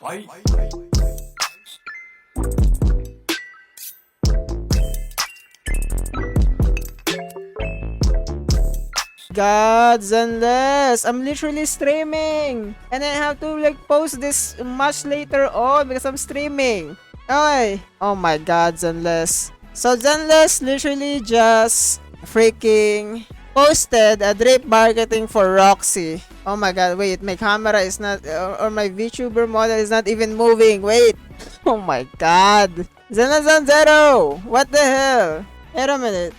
God, Zenless, I'm literally streaming, and I have to like post this much later on because I'm streaming. Okay. Oh my God, Zenless. So Zenless literally just freaking posted a drip marketing for Roxy. Oh my God, wait, my camera is not, or my VTuber model is not even moving. Wait. Oh my God. Zenless on zero. What the hell? Wait a minute.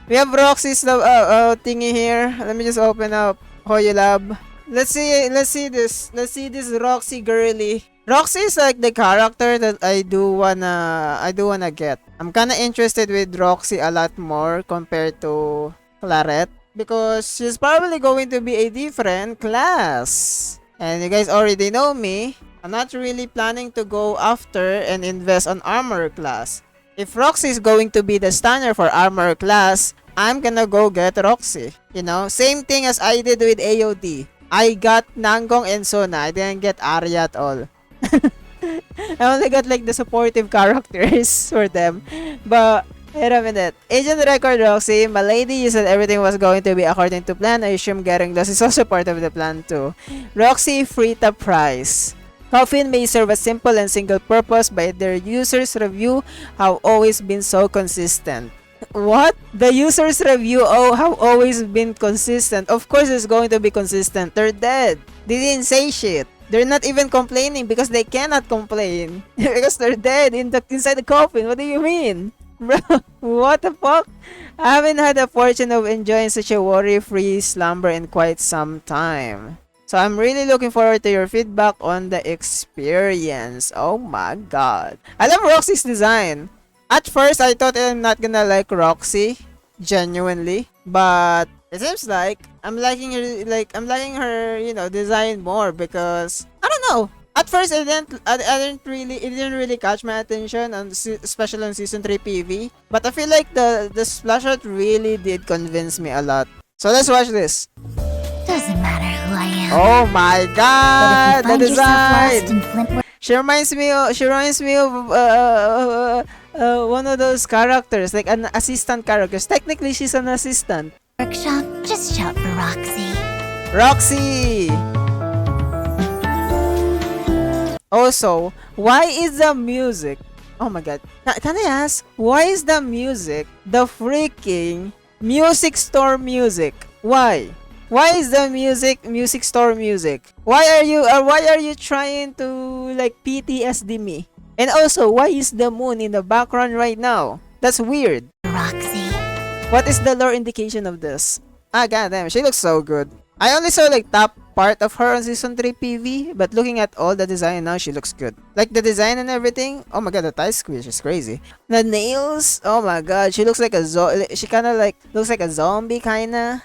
We have Roxy's thingy here. Let me just open up Hoyolab. Let's see this. Let's see this Roxy girly. Roxy is like the character that I do wanna get. I'm kinda interested with Roxy a lot more compared to Claret because she's probably going to be a different class. And you guys already know me. I'm not really planning to go after and invest on armor class. If Roxy is going to be the stunner for armor class, I'm gonna go get Roxy. You know, same thing as I did with AOD. I got Nangong and Sona. I didn't get Arya at all. I only got like the supportive characters for them. But wait a minute. Agent Record Roxy, my lady, you said everything was going to be according to plan. I assume getting lost is also part of the plan too. Roxy free to price. Coffin may serve a simple and single purpose, but their users' review have always been so consistent. What? The users' review have always been consistent. Of course it's going to be consistent. They're dead. They didn't say shit. They're not even complaining because they cannot complain. Because they're dead inside the coffin. What do you mean? Bro, what the fuck? I haven't had the fortune of enjoying such a worry-free slumber in quite some time. So I'm really looking forward to your feedback on the experience. Oh my God. I love Roxy's design. At first, I thought I'm not gonna like Roxy, genuinely. But it seems like I'm liking her, you know, design more because I don't know. At first, it didn't really catch my attention, especially on season 3 PV. But I feel like the splash art really did convince me a lot. So let's watch this. Doesn't matter who I am. Oh my God, the design. She reminds me of one of those characters, like an assistant characters. Technically, she's an assistant. Workshop, just shout for Roxy. Roxy. Also, why is the music? Oh my God. Can I ask? Why is the music the freaking music store music? Why? Why is the music store music? Why are you trying to like PTSD me? And also, why is the moon in the background right now? That's weird. Roxy. What is the lore indication of this? Ah, goddamn, she looks so good. I only saw like top part of her on season 3 PV, but looking at all the design now, she looks good. Like the design and everything. Oh my God, the tie squish is crazy. The nails. Oh my God, she looks like she kind of like looks like a zombie kinda.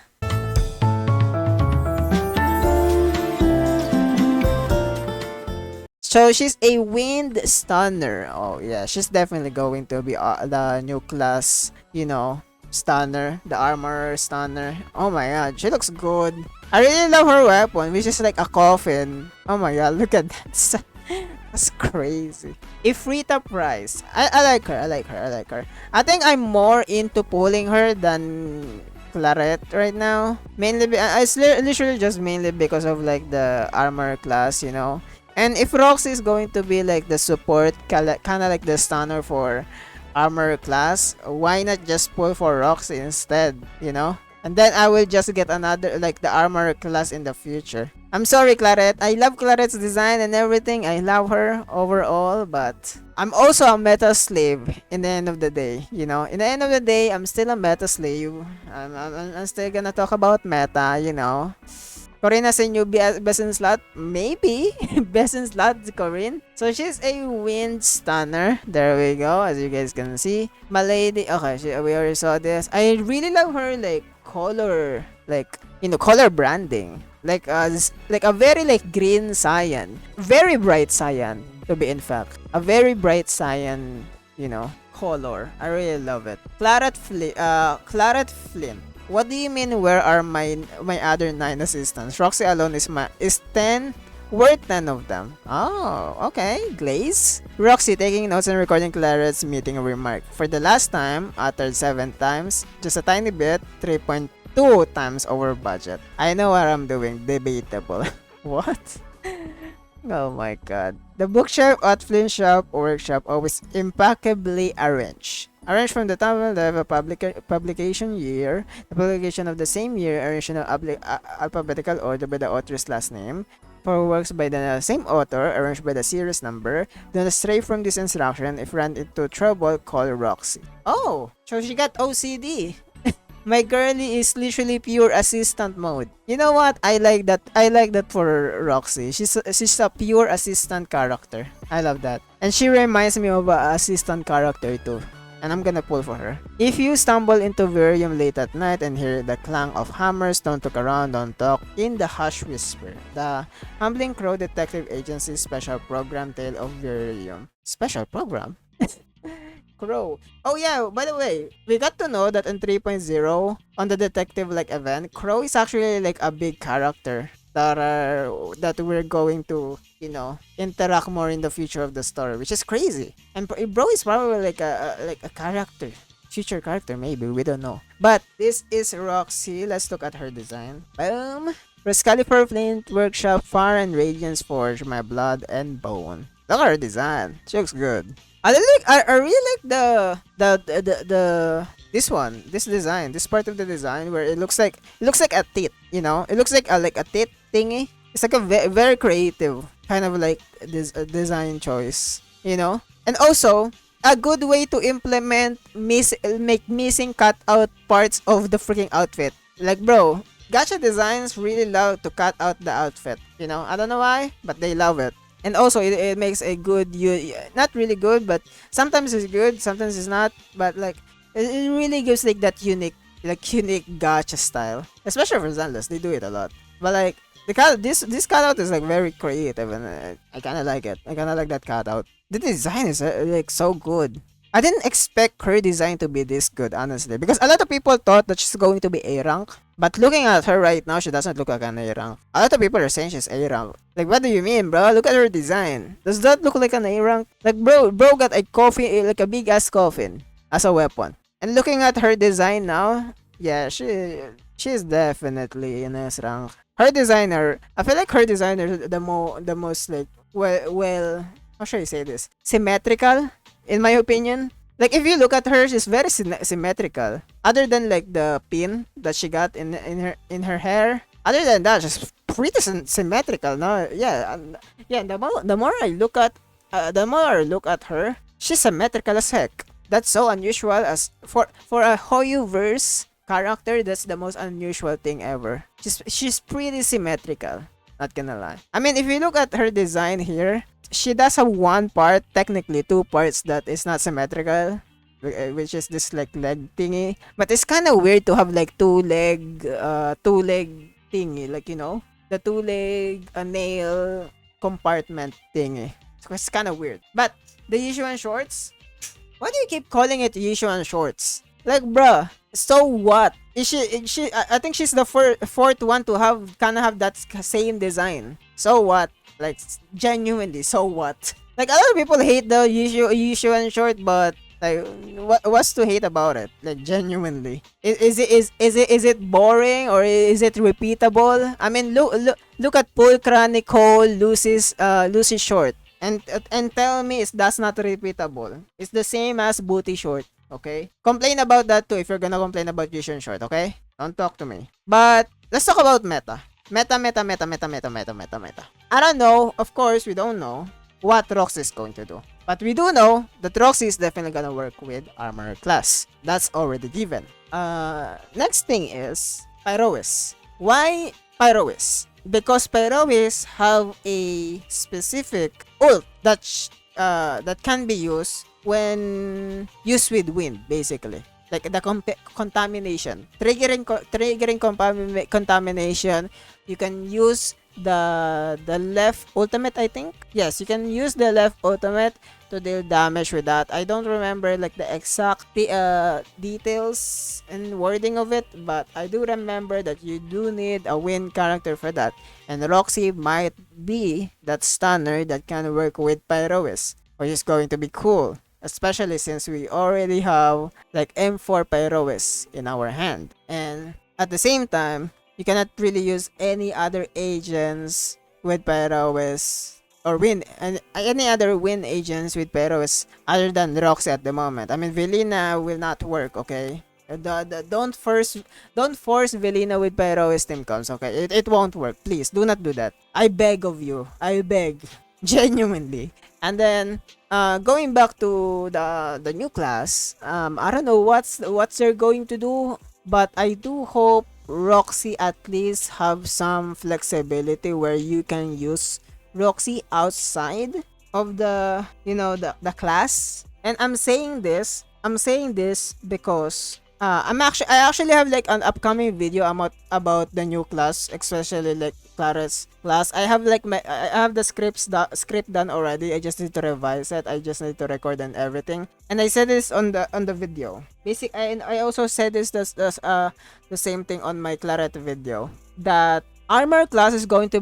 So she's a wind stunner. Oh yeah, she's definitely going to be the new class, you know, stunner, the armor stunner. Oh my God, she looks good. I really love her weapon, which is like a coffin. Oh my God, look at that. That's crazy. Ifrita price. I like her. I think I'm more into pulling her than Claret right now. Mainly, it's literally just mainly because of like the armor class, you know. And if Roxy is going to be like the support, kind of like the stunner for armor class, why not just pull for Roxy instead, you know? And then I will just get another, like the armor class in the future. I'm sorry, Claret. I love Claret's design and everything. I love her overall, but I'm also a meta slave in the end of the day, you know? In the end of the day, I'm still a meta slave. I'm still gonna talk about meta, you know? Corinne as a newbie best in slot? Maybe. Best in slot, Corinne. So she's a wind stunner. There we go, as you guys can see. My lady, okay, we already saw this. I really love her like color, like, you know, color branding. Like a very like green cyan. Very bright cyan, to be in fact. A very bright cyan, you know, color. I really love it. Claret Flint. What do you mean, where are my other 9 assistants? Roxy alone is 10 Worth 10 of them. Oh, okay. Glaze. Roxy taking notes and recording Claret's meeting remark. For the last time, uttered 7 times, just a tiny bit, 3.2 times over budget. I know what I'm doing. Debatable. What? Oh my god. The bookshelf at Flynn Shop workshop always impeccably arranged. Arranged from the time of a publication year, the publication of the same year, arranged in alphabetical order by the author's last name. For works by the same author, arranged by the series number. Do not stray from this instruction. If run into trouble, call Roxy. Oh, so she got OCD. My girlie is literally pure assistant mode. You know what? I like that. I like that for Roxy. She's a pure assistant character. I love that. And she reminds me of an assistant character too. And I'm gonna pull for her. If you stumble into Virium late at night and hear the clang of hammers, don't look around, don't talk. In the hush whisper, the Humbling Crow Detective Agency's special program Tale of Virium. Special program? Crow. Oh yeah, by the way, we got to know that in 3.0, on the detective like event, Crow is actually like a big character that we're going to, you know, interact more in the future of the story, which is crazy. And bro is probably like a character, future character maybe, we don't know. But this is Roxy. Let's look at her design. Boom. Rescalifer Flint Workshop Fire and Radiance Forge My Blood and Bone. Look at her design. She looks good. I really like this design, this part of the design where it looks like a teeth, you know, it looks like a teeth thingy. It's like a very creative kind of like this design choice, you know, and also a good way to implement make missing cut out parts of the freaking outfit. Like bro, gacha designs really love to cut out the outfit, you know, I don't know why, but they love it. And also, it makes a good, not really good, but sometimes it's good, sometimes it's not. But like, it really gives like that unique gacha style. Especially for Zenless, they do it a lot. But like, this cutout is like very creative, and I kind of like it. I kind of like that cutout. The design is like so good. I didn't expect her design to be this good, honestly, because a lot of people thought that she's going to be A rank. But looking at her right now, she doesn't look like an A rank. A lot of people are saying she's A rank. Like, what do you mean, bro? Look at her design. Does that look like an A rank? Like, bro got a coffin, like a big ass coffin as a weapon. And looking at her design now, yeah, she's definitely an S rank. Her designer, I feel like her designer the most like well, how should I say this? Symmetrical, in my opinion. Like, if you look at her, she's very symmetrical. Other than like the pin that she got in her hair. Other than that, she's pretty symmetrical. No, yeah, yeah. The more I look at her, she's symmetrical as heck. That's so unusual as for a hoyoverse character. That's the most unusual thing ever. She's pretty symmetrical. Not gonna lie. I mean, if you look at her design here, she does have one part, technically 2 parts, that is not symmetrical, which is this like leg thingy. But it's kind of weird to have like two leg thingy, like, you know, the 2 leg nail compartment thingy. So it's kind of weird. But the Yishuan shorts, why do you keep calling it Yishuan shorts? Like, bruh, so what? I think she's the fourth one to have that same design. So what? Like, genuinely, so what? Like, a lot of people hate the Yishuan short, but like, what's to hate about it? Like, genuinely, is it boring or is it repeatable? I mean, look at Pulcra Nicole Lucy's short, and tell me that's not repeatable. It's the same as Booty short. Okay? Complain about that too if you're gonna complain about Yishuan short, okay? Don't talk to me. But let's talk about meta. Meta. I don't know. Of course, we don't know what Roxy is going to do. But we do know that Roxy is definitely gonna work with armor class. That's already given. Next thing is Pyrois. Why Pyrois? Because Pyrois have a specific ult that can be used when used with wind, basically. Like the contamination, triggering contamination. You can use the left ultimate, I think. Yes, you can use the left ultimate to deal damage with that. I don't remember like the exact details and wording of it, but I do remember that you do need a wind character for that. And Roxy might be that stunner that can work with Pyrois, which is going to be cool. Especially since we already have like M4 Pyrois in our hand. And at the same time, you cannot really use any other agents with Pyrois or win and any other win agents with Pyrois other than Roxy at the moment. I mean, Velina will not work, okay? Don't force Velina with Pyrois team comps, okay? It won't work. Please do not do that. I beg of you. I beg. Genuinely. And then going back to the new class, I don't know what's they're going to do, but I do hope Roxy at least have some flexibility where you can use Roxy outside of the the class. And I'm saying this because I actually have like an upcoming video about the new class, especially like Claret's class. I have like I have the script done already. I just need to revise it. I just need to record and everything. And I said this on the video. And I also said the same thing on my Claret video, that armor class is going to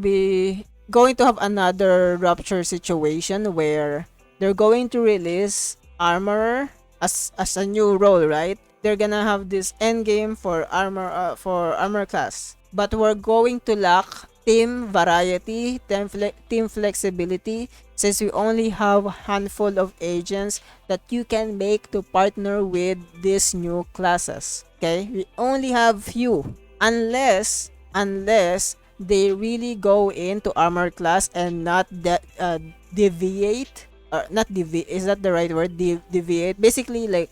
have another rupture situation where they're going to release armor as a new role, right? They're gonna have this end game for armor class, but we're going to lack team variety, team flexibility, since we only have a handful of agents that you can make to partner with these new classes. Okay, we only have few, unless they really go into armor class and not deviate, or not deviate, is that the right word? Deviate, basically, like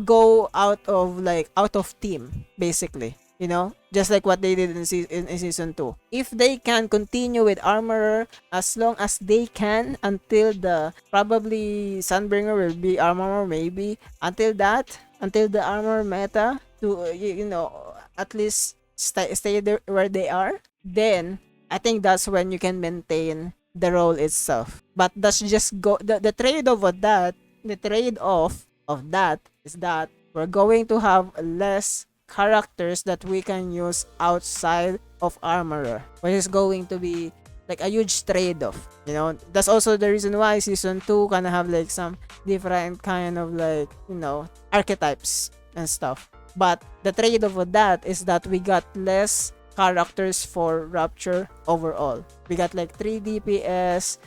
go out of team, basically, just like what they did in season 2. If they can continue with armorer as long as they can, until probably Sunbringer will be armorer, maybe until the armor meta to at least stay there where they are, then I think that's when you can maintain the role itself. But that's just the trade-off of that is that we're going to have less characters that we can use outside of armorer, which is going to be like a huge trade-off. That's also the reason why season 2 kind of have like some different kind of like archetypes and stuff. But the trade-off of that is that we got less characters for Rapture overall. We got like 3 DPS,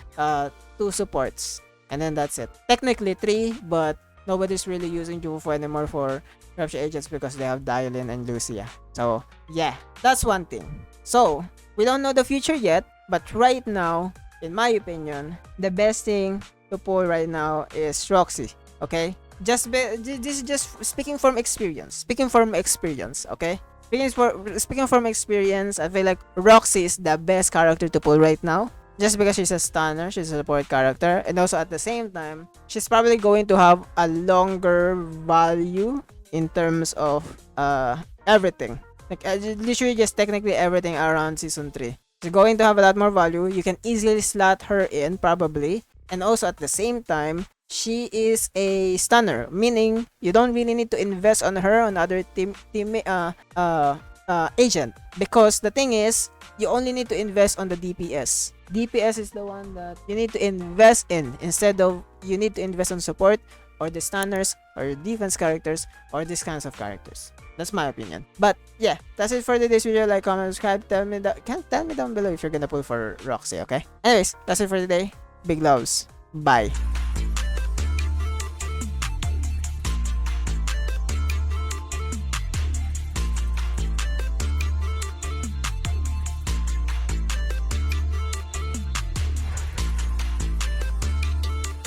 2 supports, and then that's it. Technically 3, but nobody's really using Jufo anymore for Rapture agents because they have Dialin and Lucia. So yeah, that's one thing. So we don't know the future yet, but right now, in my opinion, the best thing to pull right now is Roxy. Okay, this is just speaking from experience. Okay. Speaking from experience, I feel like Roxy is the best character to pull right now. Just because she's a stunner, she's a support character, and also at the same time, she's probably going to have a longer value in terms of everything. Like literally just technically everything around season 3. She's going to have a lot more value. You can easily slot her in probably, and also at the same time, she is a stunner, meaning you don't really need to invest on her on other team agent, because the thing is, you only need to invest on the DPS. DPS is the one that you need to invest in, instead of you need to invest on support or the stunners or defense characters or these kinds of characters. That's my opinion. But yeah, that's it for today's video. Like, comment, subscribe. Tell me down below if you're gonna pull for Roxy. Okay. Anyways, that's it for today. Big loves. Bye.